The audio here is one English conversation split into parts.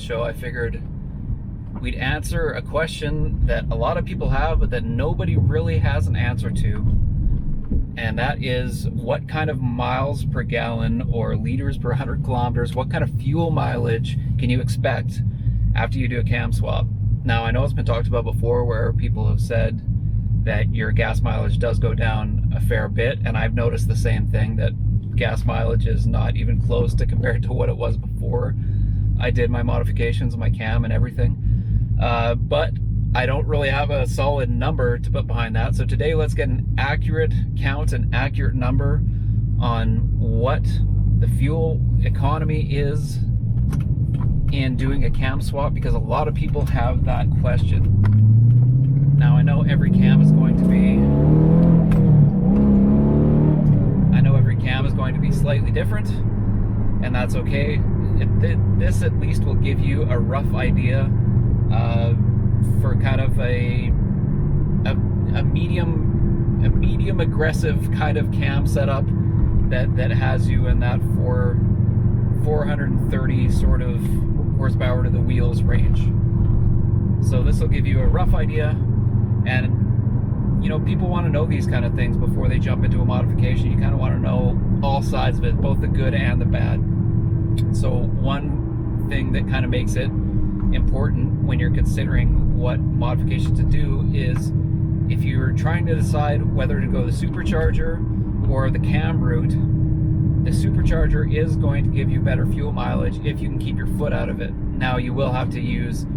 show, I figured we'd answer a question that a lot of people have, but that nobody really has an answer to. And that is, what kind of miles per gallon or liters per 100 kilometers, what kind of fuel mileage can you expect after you do a cam swap? Now, I know it's been talked about before where people have said that your gas mileage does go down a fair bit, and I've noticed the same thing, that gas mileage is not even close to compared to what it was before I did my modifications on my cam and everything. But I don't really have a solid number to put behind that. So today, let's get an accurate count, an accurate number on what the fuel economy is in doing a cam swap, because a lot of people have that question. Now, I know every cam is going to be slightly different, and that's okay. This at least will give you a rough idea for kind of a medium aggressive kind of cam setup that has you in that 430 sort of horsepower to the wheels range. So this will give you a rough idea, and you know, people want to know these kind of things before they jump into a modification. You kind of want to know all sides of it, both the good and the bad. So one thing that kind of makes it important when you're considering what modifications to do is, if you're trying to decide whether to go the supercharger or the cam route, the supercharger is going to give you better fuel mileage if you can keep your foot out of it. Now, you will have to use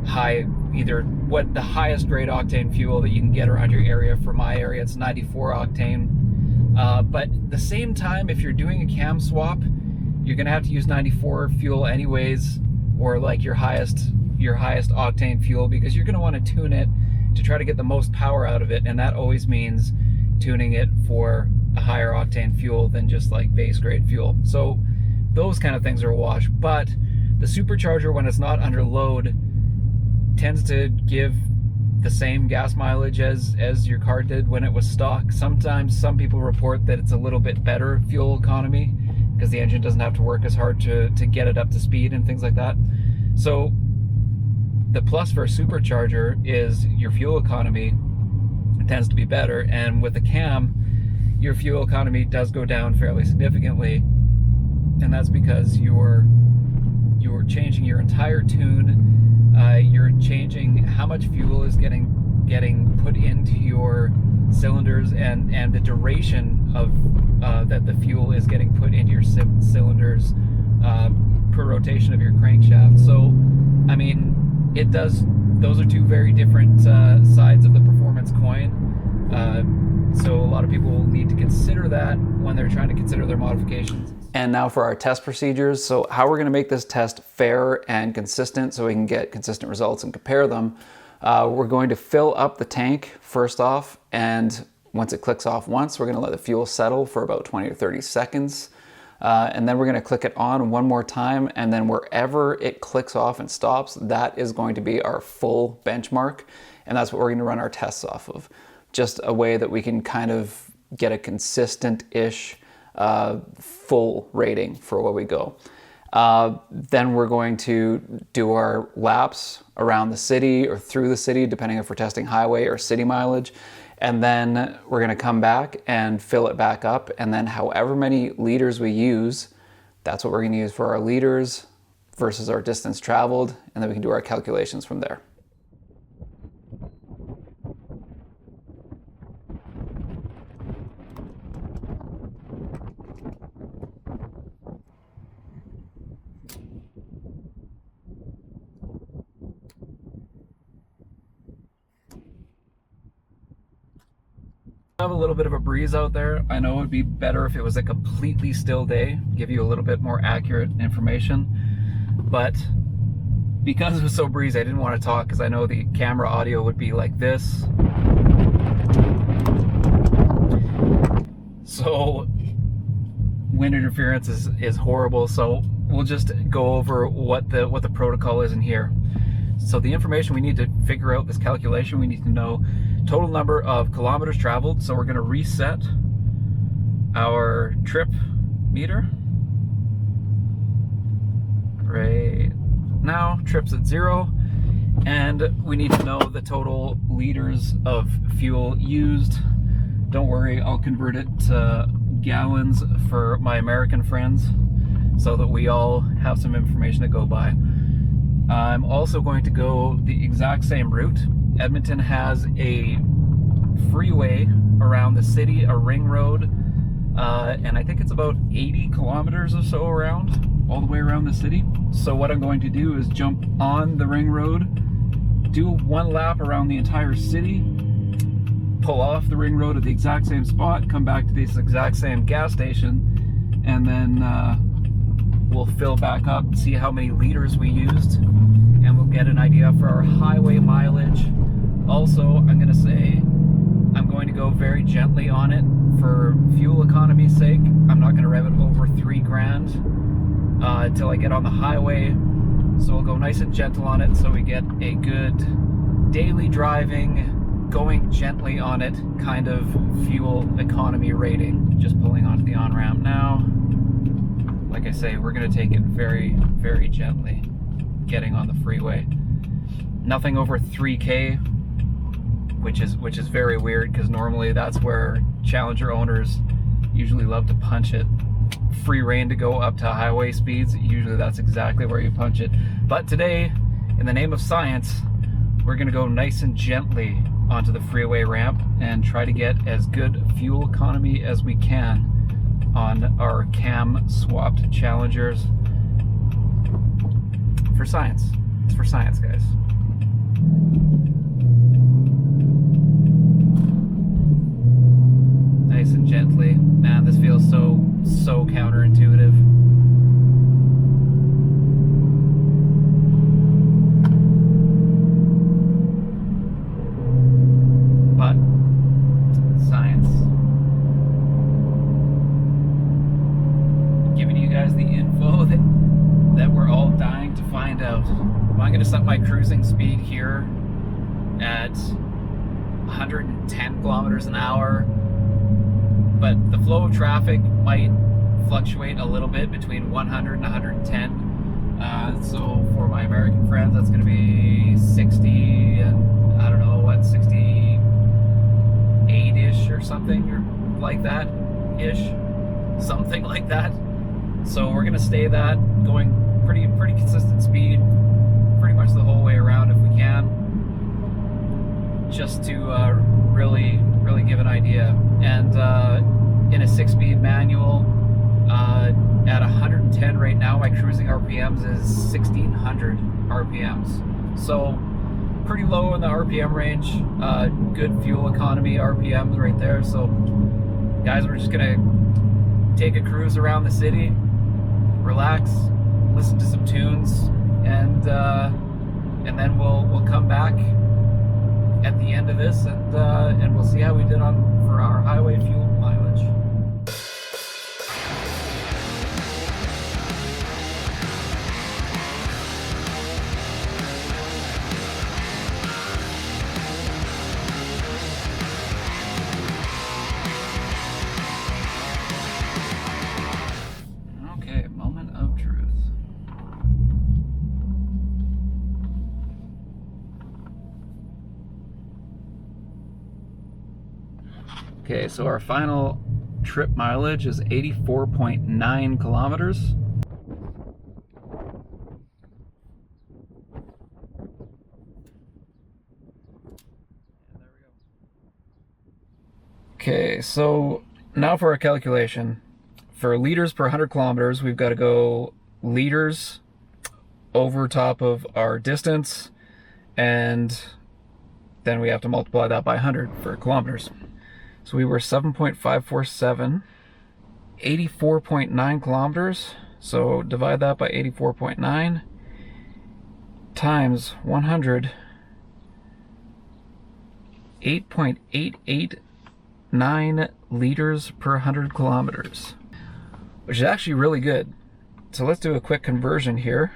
the highest grade octane fuel that you can get around your area. For my area, it's 94 octane. But at the same time, if you're doing a cam swap, you're gonna have to use 94 fuel anyways, or like your highest octane fuel, because you're gonna want to tune it to try to get the most power out of it, and that always means tuning it for a higher octane fuel than just like base grade fuel. So those kind of things are a wash. But the supercharger, when it's not under load, tends to give the same gas mileage as your car did when it was stock. Sometimes some people report that it's a little bit better fuel economy because the engine doesn't have to work as hard to get it up to speed and things like that. So the plus for a supercharger is your fuel economy tends to be better, and with the cam, your fuel economy does go down fairly significantly, and that's because you're changing your entire tune. You're changing how much fuel is getting put into your cylinders, and the duration of that the fuel is getting put into your cylinders per rotation of your crankshaft. So, I mean, those are two very different sides of the performance coin. So a lot of people will need to consider that when they're trying to consider their modifications. And now for our test procedures. So how we're going to make this test fair and consistent so we can get consistent results and compare them. We're going to fill up the tank first off, and once it clicks off once, we're going to let the fuel settle for about 20 or 30 seconds. And then we're going to click it on one more time, and then wherever it clicks off and stops, that is going to be our full benchmark, and that's what we're going to run our tests off of. Just a way that we can kind of get a consistent-ish full rating for where we go. Then we're going to do our laps around the city or through the city, depending if we're testing highway or city mileage. And then we're going to come back and fill it back up. And then however many liters we use, that's what we're going to use for our liters versus our distance traveled. And then we can do our calculations from there. Have a little bit of a breeze out there. I know it would be better if it was a completely still day, give you a little bit more accurate information, but because it was so breezy, I didn't want to talk because I know the camera audio would be like this. So wind interference is horrible, so we'll just go over what the protocol is in here. So the information we need to figure out this calculation, we need to know total number of kilometers traveled. So we're going to reset our trip meter right now, trip's at 0, and we need to know the total liters of fuel used. Don't worry, I'll convert it to gallons for my American friends so that we all have some information to go by. I'm also going to go the exact same route. Edmonton has a freeway around the city, a ring road, and I think it's about 80 kilometers or so around, all the way around the city. So what I'm going to do is jump on the ring road, do one lap around the entire city, pull off the ring road at the exact same spot, come back to this exact same gas station, and then we'll fill back up, see how many liters we used, and we'll get an idea for our highway mileage. Also, I'm going to say I'm going to go very gently on it for fuel economy's sake. I'm not going to rev it over 3 grand until I get on the highway. So we'll go nice and gentle on it so we get a good daily driving, going gently on it kind of fuel economy rating. Just pulling onto the on-ramp now. Like I say, we're going to take it very, very gently, getting on the freeway. Nothing over 3K, which is very weird, because normally that's where Challenger owners usually love to punch it. Free rein to go up to highway speeds, usually that's exactly where you punch it. But today, in the name of science, we're going to go nice and gently onto the freeway ramp and try to get as good fuel economy as we can on our cam swapped Challengers. For science. It's for science, guys. Nice and gently. Man, this feels so counterintuitive. But science. Giving you guys the info that we're all dying to find out. I'm going to set my cruising speed here at 110 kilometers an hour. But the flow of traffic might fluctuate a little bit between 100 and 110. So for my American friends, that's going to be 60 and I don't know what, 68-ish or something, or like that ish, something like that. So we're going to stay that going pretty consistent speed pretty much the whole way around if we can, just to really give an idea. And in a 6-speed manual, at 110 right now, my cruising RPMs is 1600 RPMs. So pretty low in the RPM range, good fuel economy RPMs right there. So guys, we're just gonna take a cruise around the city, relax, listen to some tunes, and then we'll come back at the end of this, and we'll see how we did for our highway fuel mileage. Okay, moment of truth. Okay, so our final trip mileage is 84.9 kilometers. Okay, so now for our calculation. For liters per 100 kilometers, we've got to go liters over top of our distance, and then we have to multiply that by 100 for kilometers. So we were 7.547, 84.9 kilometers. So divide that by 84.9 times 100, 8.889 liters per 100 kilometers, which is actually really good. So let's do a quick conversion here.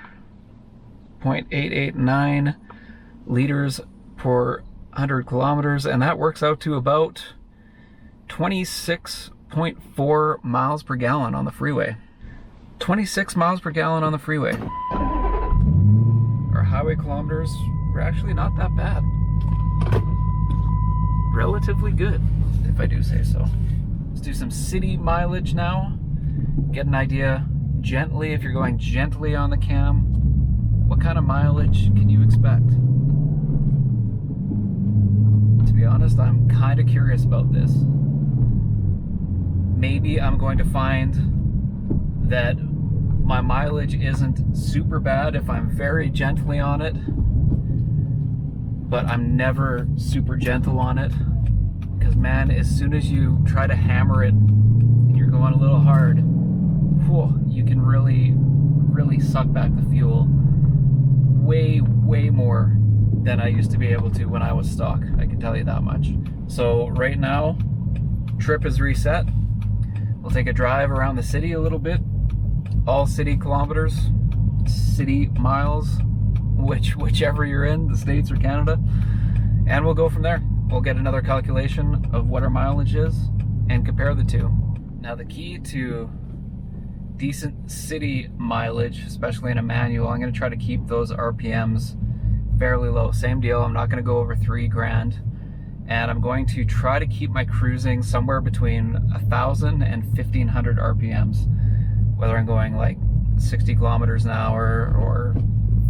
0.889 liters per 100 kilometers, and that works out to about 26.4 miles per gallon on the freeway. 26 miles per gallon on the freeway. highway kilometers were actually not that bad. Relatively good, if I do say so. Let's do some city mileage now. Get an idea gently, if you're going gently on the cam, what kind of mileage can you expect? To be honest, I'm kind of curious about this. Maybe I'm going to find that my mileage isn't super bad if I'm very gently on it, but I'm never super gentle on it. Because man, as soon as you try to hammer it and you're going a little hard, whew, you can really suck back the fuel way more than I used to be able to when I was stock. I can tell you that much. So right now, trip is reset. We'll take a drive around the city a little bit. All city kilometers, city miles, whichever you're in, the States or Canada. And we'll go from there. We'll get another calculation of what our mileage is and compare the two. Now the key to decent city mileage, especially in a manual, I'm going to try to keep those RPMs fairly low. Same deal, I'm not going to go over 3 grand, and I'm going to try to keep my cruising somewhere between 1,000 and 1,500 RPMs, whether I'm going like 60 kilometers an hour or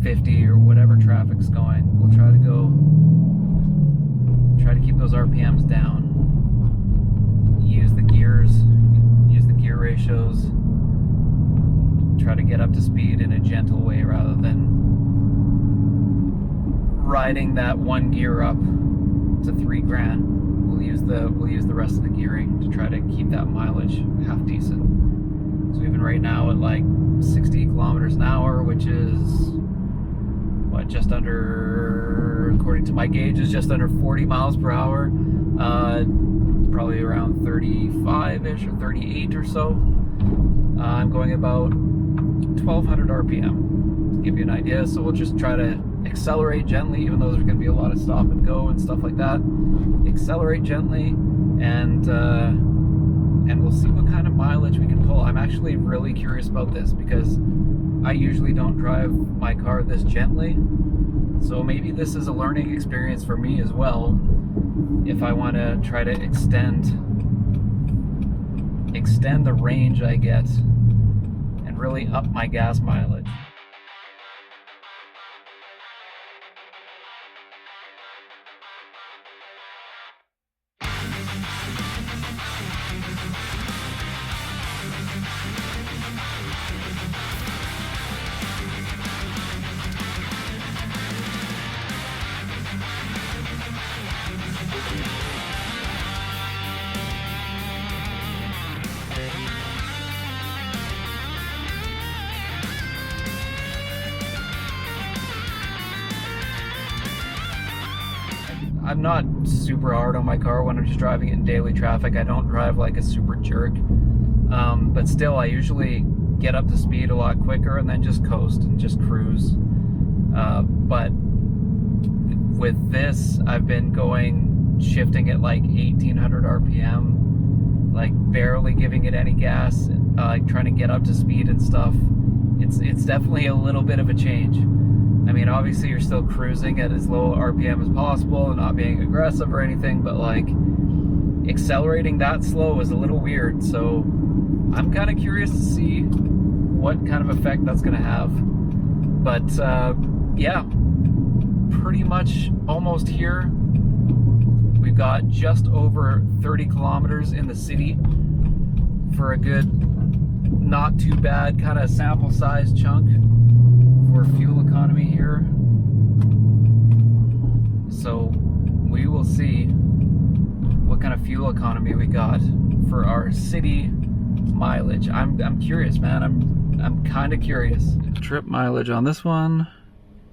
50 or whatever traffic's going. We'll try to keep those RPMs down. Use the gears, use the gear ratios, try to get up to speed in a gentle way rather than riding that one gear up to 3 grand. We'll use the rest of the gearing to try to keep that mileage half decent. So even right now at like 60 kilometers an hour, which is what, just under, according to my gauge, is just under 40 miles per hour. Probably around 35-ish or 38 or so. I'm going about 1,200 RPM, to give you an idea. So we'll just try to accelerate gently, even though there's going to be a lot of stop and go and stuff like that. Accelerate gently, and we'll see what kind of mileage we can pull. I'm actually really curious about this because I usually don't drive my car this gently. So maybe this is a learning experience for me as well, if I want to try to extend the range I get and really up my gas mileage. I'm not super hard on my car when I'm just driving it in daily traffic. I don't drive like a super jerk, but still I usually get up to speed a lot quicker and then just coast and just cruise. But with this, I've been shifting at like 1,800 RPM, like barely giving it any gas, trying to get up to speed and stuff. It's definitely a little bit of a change. I mean, obviously you're still cruising at as low RPM as possible and not being aggressive or anything, but like accelerating that slow is a little weird. So I'm kind of curious to see what kind of effect that's going to have. But yeah, pretty much almost here. We've got just over 30 kilometers in the city for a good, not too bad kind of sample size chunk for fuel economy here. So we will see what kind of fuel economy we got for our city mileage. I'm curious, man. I'm kind of curious. Trip mileage on this one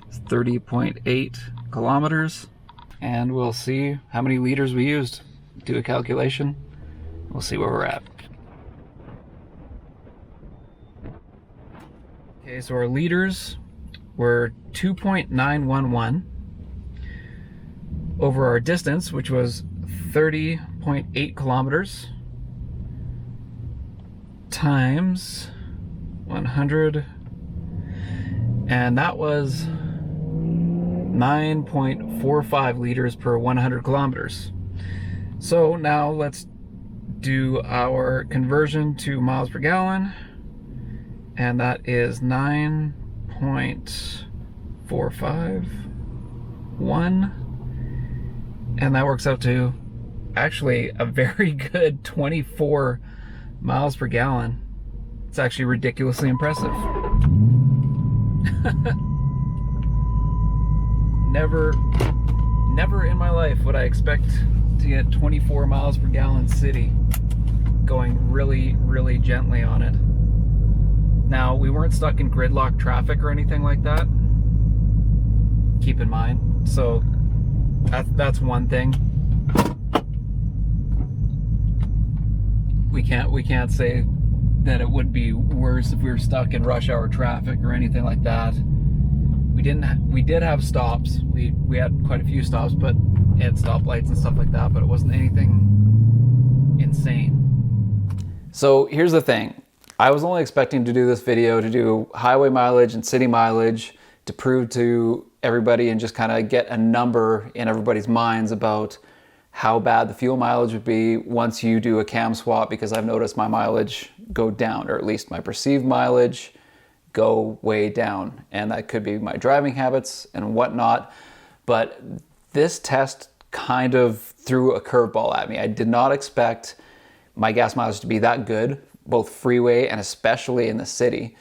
is 30.8 kilometers, and we'll see how many liters we used. Do a calculation. We'll see where we're at. Okay, so our liters were 2.911 over our distance, which was 30.8 kilometers, times 100, and that was 9.45 liters per 100 kilometers. So now let's do our conversion to miles per gallon, and that is 9.451, and that works out to actually a very good 24 miles per gallon. It's actually ridiculously impressive. Never in my life would I expect to get 24 miles per gallon city going really, really gently on it. Now, we weren't stuck in gridlock traffic or anything like that, keep in mind. So that's one thing. We can't say that it would be worse if we were stuck in rush hour traffic or anything like that. We did have stops. We had quite a few stops, but it had stoplights and stuff like that, but it wasn't anything insane. So here's the thing. I was only expecting to do this video to do highway mileage and city mileage to prove to everybody and just kind of get a number in everybody's minds about how bad the fuel mileage would be once you do a cam swap, because I've noticed my mileage go down, or at least my perceived mileage go way down, and that could be my driving habits and whatnot. But this test kind of threw a curveball at me. I did not expect my gas mileage to be that good, both freeway and especially in the city.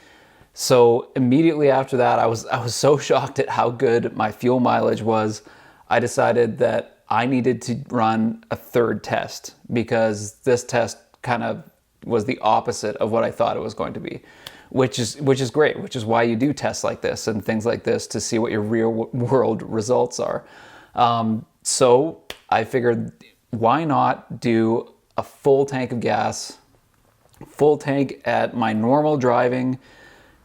So immediately after that, I was so shocked at how good my fuel mileage was. I decided that I needed to run a third test, because this test kind of was the opposite of what I thought it was going to be, which is great, which is why you do tests like this and things like this to see what your real world results are. So I figured, why not do a full tank of gas, full tank at my normal driving,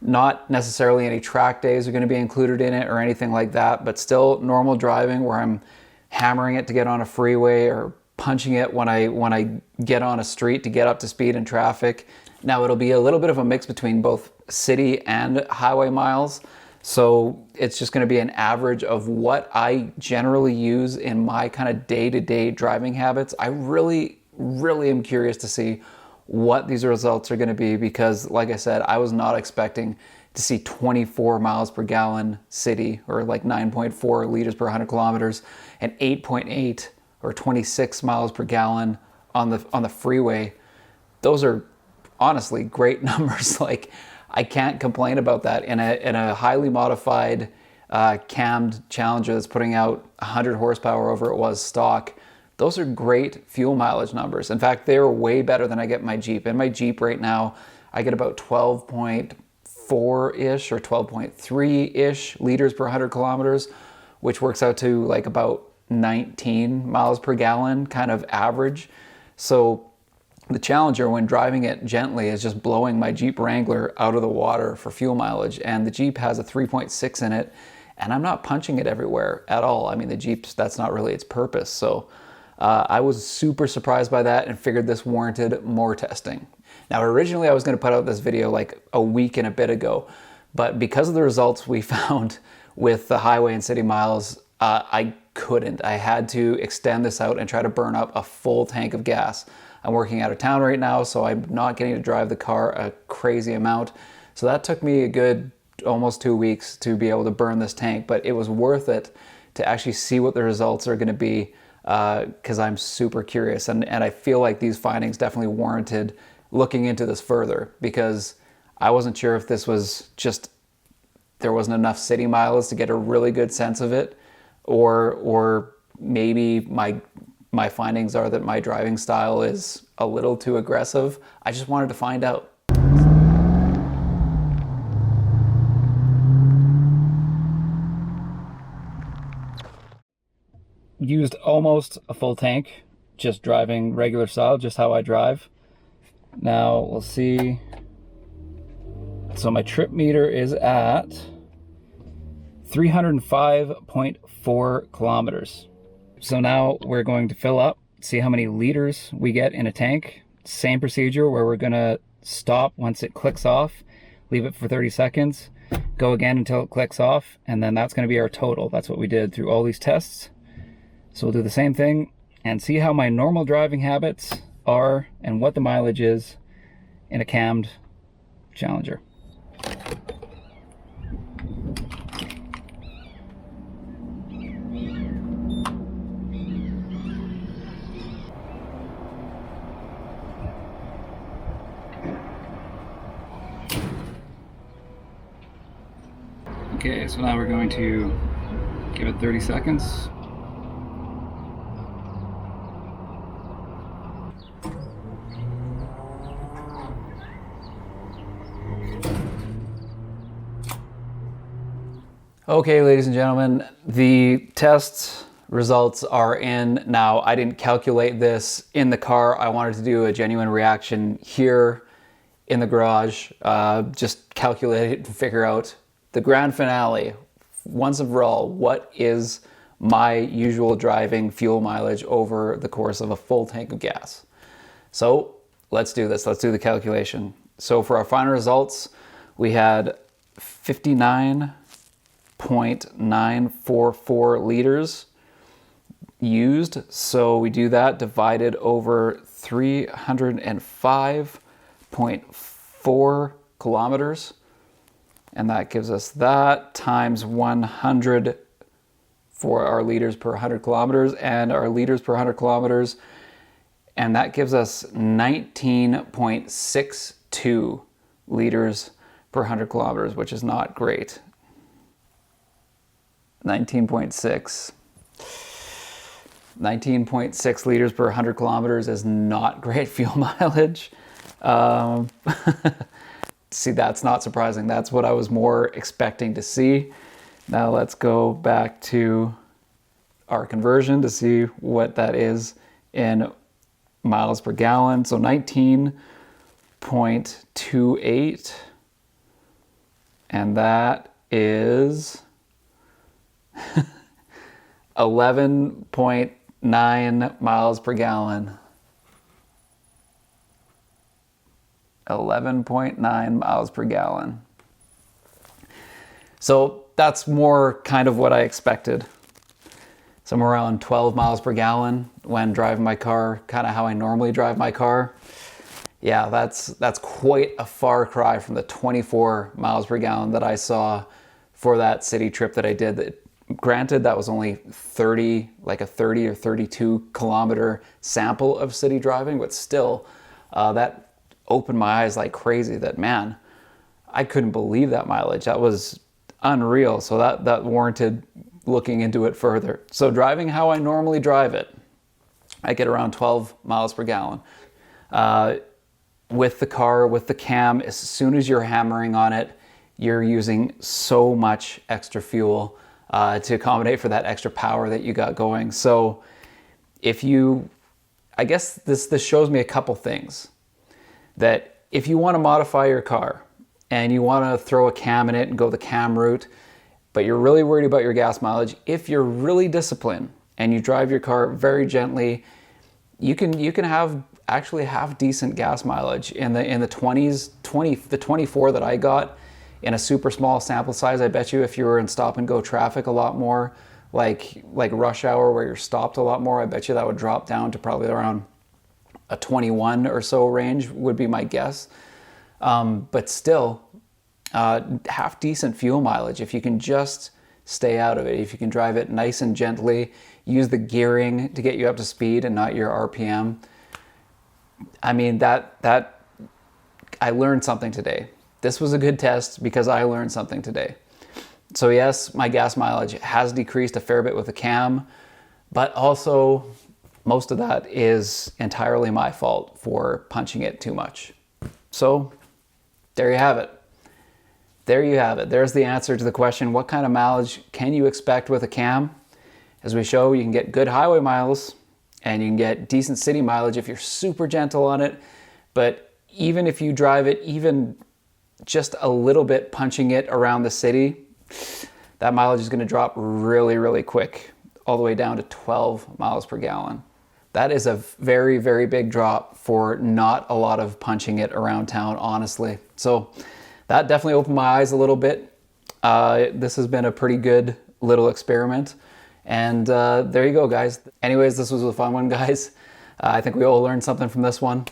not necessarily any track days are going to be included in it or anything like that, but still normal driving where I'm hammering it to get on a freeway or punching it when I get on a street to get up to speed in traffic. Now it'll be a little bit of a mix between both city and highway miles. So it's just going to be an average of what I generally use in my kind of day-to-day driving habits. I really am curious to see what these results are going to be, because like I said, I was not expecting to see 24 miles per gallon city, or like 9.4 liters per 100 kilometers, and 8.8 or 26 miles per gallon on the freeway. Those are honestly great numbers. Like, I can't complain about that in a highly modified cammed Challenger that's putting out 100 horsepower over it was stock. Those are great fuel mileage numbers. In fact, they're way better than I get in my Jeep. In my Jeep right now, I get about 12.4-ish or 12.3-ish liters per 100 kilometers, which works out to like about 19 miles per gallon kind of average. So the Challenger, when driving it gently, is just blowing my Jeep Wrangler out of the water for fuel mileage. And the Jeep has a 3.6 in it, and I'm not punching it everywhere at all. I mean, the Jeep's, that's not really its purpose. So I was super surprised by that and figured this warranted more testing. Now, originally I was going to put out this video like a week and a bit ago, but because of the results we found with the highway and city miles, I couldn't. I had to extend this out and try to burn up a full tank of gas. I'm working out of town right now, so I'm not getting to drive the car a crazy amount. So that took me a good almost 2 weeks to be able to burn this tank, but it was worth it to actually see what the results are going to be, because I'm super curious, and I feel like these findings definitely warranted looking into this further, because I wasn't sure if this was just there wasn't enough city miles to get a really good sense of it, or maybe my findings are that my driving style is a little too aggressive. I just wanted to find out. Used almost a full tank, just driving regular style, just how I drive. Now we'll see. So my trip meter is at 305.4 kilometers. So now we're going to fill up, see how many liters we get in a tank. Same procedure where we're gonna stop once it clicks off, leave it for 30 seconds, go again until it clicks off, and then that's going to be our total. That's what we did through all these tests. So we'll do the same thing and see how my normal driving habits are and what the mileage is in a cammed Challenger. Okay, so now we're going to give it 30 seconds. Okay, ladies and gentlemen, the test results are in now. I didn't calculate this in the car. I wanted to do a genuine reaction here in the garage. Just calculate it and figure out the grand finale, once and for all, what is my usual driving fuel mileage over the course of a full tank of gas. So let's do this. Let's do the calculation. So for our final results, we had 59.944 liters used. So we do that divided over 305.4 kilometers. And that gives us that times 100 for our liters per 100 kilometers and our liters per 100 kilometers. And that gives us 19.62 liters per 100 kilometers, which is not great. 19.6 liters per 100 kilometers is not great fuel mileage. See, that's not surprising. That's what I was more expecting to see. Now let's go back to our conversion to see what that is in miles per gallon. So 19.28, and that is 11.9 miles per gallon. 11.9 miles per gallon. So that's more kind of what I expected. Somewhere around 12 miles per gallon when driving my car, kind of how I normally drive my car. Yeah, that's quite a far cry from the 24 miles per gallon that I saw for that city trip that I did. Granted, that was only 30, like a 30 or 32 kilometer sample of city driving, but still, that opened my eyes like crazy that, man, I couldn't believe that mileage. That was unreal. So that warranted looking into it further. So driving how I normally drive it, I get around 12 miles per gallon. With the car, with the cam, as soon as you're hammering on it, you're using so much extra fuel to accommodate for that extra power that you got going. So I guess this shows me a couple things. That if you want to modify your car and you want to throw a cam in it and go the cam route, but you're really worried about your gas mileage, if you're really disciplined and you drive your car very gently, you can actually have decent gas mileage in the 20s. The 24 that I got in a super small sample size, I bet you if you were in stop and go traffic a lot more, like rush hour where you're stopped a lot more, I bet you that would drop down to probably around a 21 or so range would be my guess. But still, half decent fuel mileage if you can just stay out of it. If you can drive it nice and gently, use the gearing to get you up to speed and not your RPM. I mean, that I learned something today. This was a good test because I learned something today. So yes, my gas mileage has decreased a fair bit with the cam, but also most of that is entirely my fault for punching it too much. So there you have it. There you have it. There's the answer to the question, what kind of mileage can you expect with a cam? As we show, you can get good highway miles and you can get decent city mileage if you're super gentle on it. But even if you drive it even just a little bit punching it around the city, that mileage is going to drop really, really quick, all the way down to 12 miles per gallon. That is a very, very big drop for not a lot of punching it around town, honestly. So that definitely opened my eyes a little bit. This has been a pretty good little experiment. And there you go, guys. Anyways, this was a fun one, guys. I think we all learned something from this one.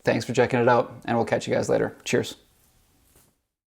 Thanks for checking it out, and we'll catch you guys later. Cheers.